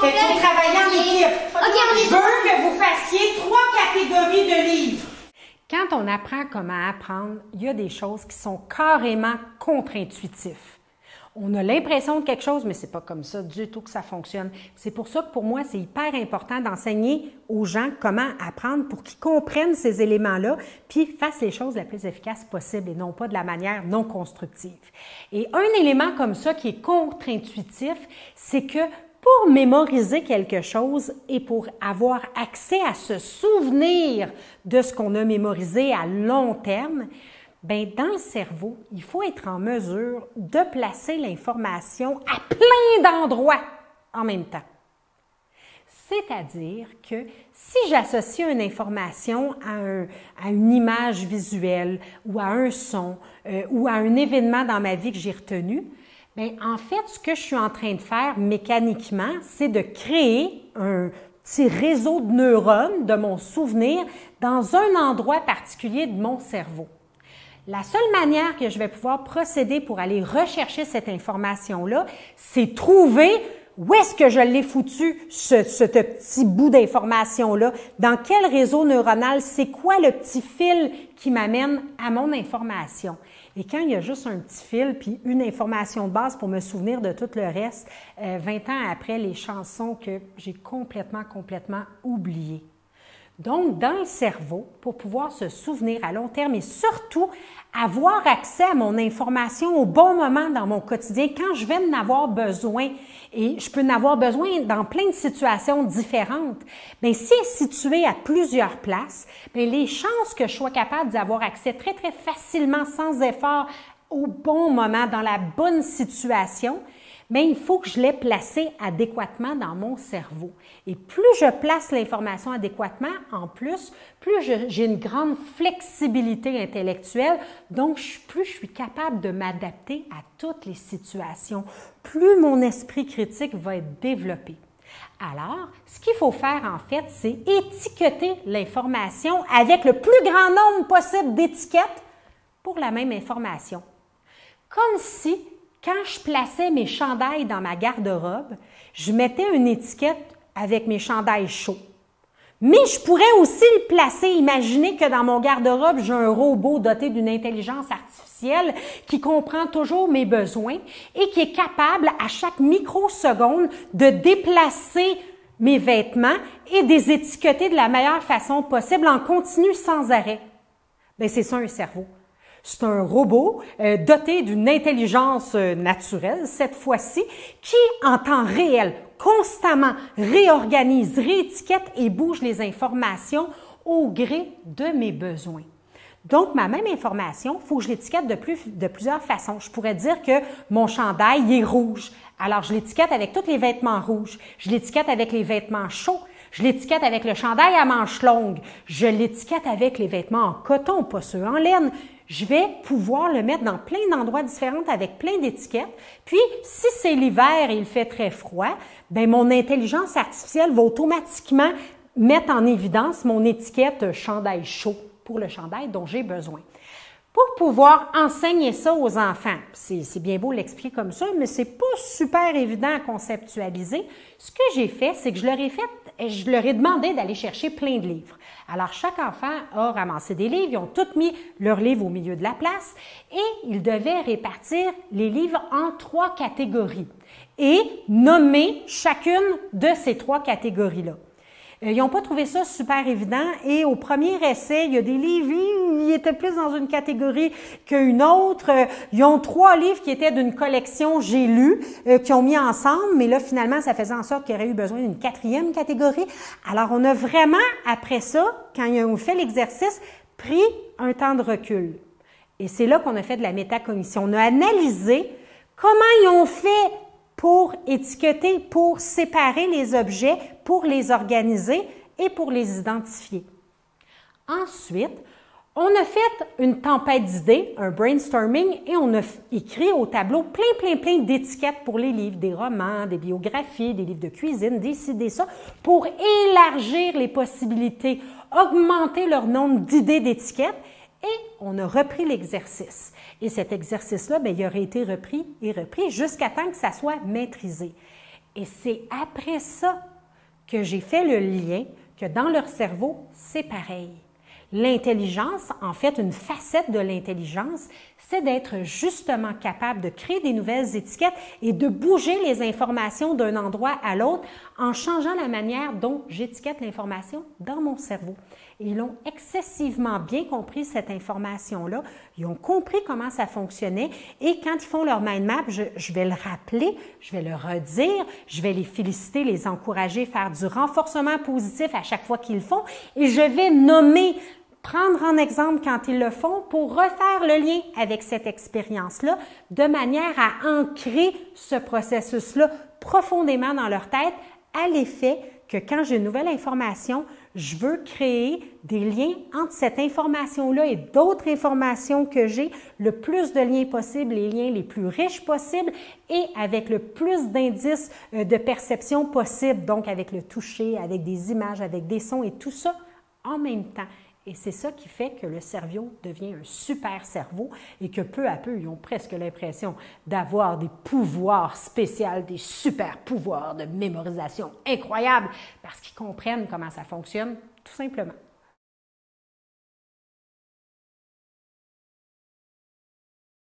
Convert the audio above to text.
Fait qu'il faut travailler en équipe. Je veux que vous fassiez 3 catégories de livres. Quand on apprend comment apprendre, il y a des choses qui sont carrément contre-intuitives. On a l'impression de quelque chose, mais c'est pas comme ça du tout que ça fonctionne. C'est pour ça que pour moi, c'est hyper important d'enseigner aux gens comment apprendre pour qu'ils comprennent ces éléments-là, puis fassent les choses la plus efficace possible et non pas de la manière non constructive. Et un élément comme ça qui est contre-intuitif, c'est que pour mémoriser quelque chose et pour avoir accès à se souvenir de ce qu'on a mémorisé à long terme, bien, dans le cerveau, il faut être en mesure de placer l'information à plein d'endroits en même temps. C'est-à-dire que si j'associe une information à une image visuelle ou à un son ou à un événement dans ma vie que j'ai retenu, bien, en fait, ce que je suis en train de faire mécaniquement, c'est de créer un petit réseau de neurones de mon souvenir dans un endroit particulier de mon cerveau. La seule manière que je vais pouvoir procéder pour aller rechercher cette information-là, c'est trouver où est-ce que je l'ai foutu, ce petit bout d'information-là, dans quel réseau neuronal, c'est quoi le petit fil qui m'amène à mon information. Et quand il y a juste un petit fil puis une information de base pour me souvenir de tout le reste, 20 ans après, les chansons que j'ai complètement oubliées. Donc, dans le cerveau, pour pouvoir se souvenir à long terme et surtout avoir accès à mon information au bon moment dans mon quotidien, quand je vais en avoir besoin, et je peux en avoir besoin dans plein de situations différentes, bien, si elle est située à plusieurs places, bien, les chances que je sois capable d'y avoir accès très facilement, sans effort, au bon moment, dans la bonne situation, bien, il faut que je l'ai placé adéquatement dans mon cerveau. Et plus je place l'information adéquatement, en plus j'ai une grande flexibilité intellectuelle, donc plus je suis capable de m'adapter à toutes les situations, plus mon esprit critique va être développé. Alors, ce qu'il faut faire en fait, c'est étiqueter l'information avec le plus grand nombre possible d'étiquettes pour la même information. Comme si quand je plaçais mes chandails dans ma garde-robe, je mettais une étiquette avec mes chandails chauds. Mais je pourrais aussi le placer, imaginer que dans mon garde-robe, j'ai un robot doté d'une intelligence artificielle qui comprend toujours mes besoins et qui est capable à chaque microseconde de déplacer mes vêtements et de les étiqueter de la meilleure façon possible en continu sans arrêt. Bien, c'est ça un cerveau. C'est un robot doté d'une intelligence naturelle, cette fois-ci, qui, en temps réel, constamment réorganise, réétiquette et bouge les informations au gré de mes besoins. Donc, ma même information, il faut que je l'étiquette de plusieurs façons. Je pourrais dire que mon chandail il est rouge. Alors, je l'étiquette avec tous les vêtements rouges. Je l'étiquette avec les vêtements chauds. Je l'étiquette avec le chandail à manches longues. Je l'étiquette avec les vêtements en coton, pas ceux en laine. Je vais pouvoir le mettre dans plein d'endroits différents avec plein d'étiquettes. Puis, si c'est l'hiver et il fait très froid, bien, mon intelligence artificielle va automatiquement mettre en évidence mon étiquette chandail chaud pour le chandail dont j'ai besoin. Pour pouvoir enseigner ça aux enfants, c'est bien beau l'expliquer comme ça, mais c'est pas super évident à conceptualiser. Ce que j'ai fait, c'est que je leur ai demandé d'aller chercher plein de livres. Alors, chaque enfant a ramassé des livres, ils ont tous mis leurs livres au milieu de la place et ils devaient répartir les livres en 3 catégories et nommer chacune de ces 3 catégories-là. Ils n'ont pas trouvé ça super évident et au premier essai, il y a des livres, ils étaient plus dans une catégorie qu'une autre. Ils ont 3 livres qui étaient d'une collection J'ai lu, qui ont mis ensemble, mais là, finalement, ça faisait en sorte qu'il y aurait eu besoin d'une 4e catégorie. Alors, on a vraiment, après ça, quand ils ont fait l'exercice, pris un temps de recul. Et c'est là qu'on a fait de la métacognition. On a analysé comment ils ont fait pour étiqueter, pour séparer les objets, pour les organiser et pour les identifier. Ensuite, on a fait une tempête d'idées, un brainstorming, et on a écrit au tableau plein d'étiquettes pour les livres, des romans, des biographies, des livres de cuisine, des ci, des ça, pour élargir les possibilités, augmenter leur nombre d'idées d'étiquettes, et on a repris l'exercice. Et cet exercice-là, bien, il aurait été repris et repris jusqu'à temps que ça soit maîtrisé. Et c'est après ça que j'ai fait le lien que dans leur cerveau, c'est pareil. L'intelligence, en fait, une facette de l'intelligence, c'est d'être justement capable de créer des nouvelles étiquettes et de bouger les informations d'un endroit à l'autre en changeant la manière dont j'étiquette l'information dans mon cerveau. Et ils ont excessivement bien compris cette information-là. Ils ont compris comment ça fonctionnait et quand ils font leur mind map, je vais le rappeler, je vais le redire, je vais les féliciter, les encourager, faire du renforcement positif à chaque fois qu'ils le font et je vais nommer, prendre en exemple quand ils le font pour refaire le lien avec cette expérience-là de manière à ancrer ce processus-là profondément dans leur tête à l'effet que quand j'ai une nouvelle information, je veux créer des liens entre cette information-là et d'autres informations que j'ai, le plus de liens possible, les liens les plus riches possibles et avec le plus d'indices de perception possible, donc avec le toucher, avec des images, avec des sons et tout ça en même temps. Et c'est ça qui fait que le cerveau devient un super cerveau et que peu à peu, ils ont presque l'impression d'avoir des pouvoirs spéciaux, des super pouvoirs de mémorisation incroyables parce qu'ils comprennent comment ça fonctionne, tout simplement.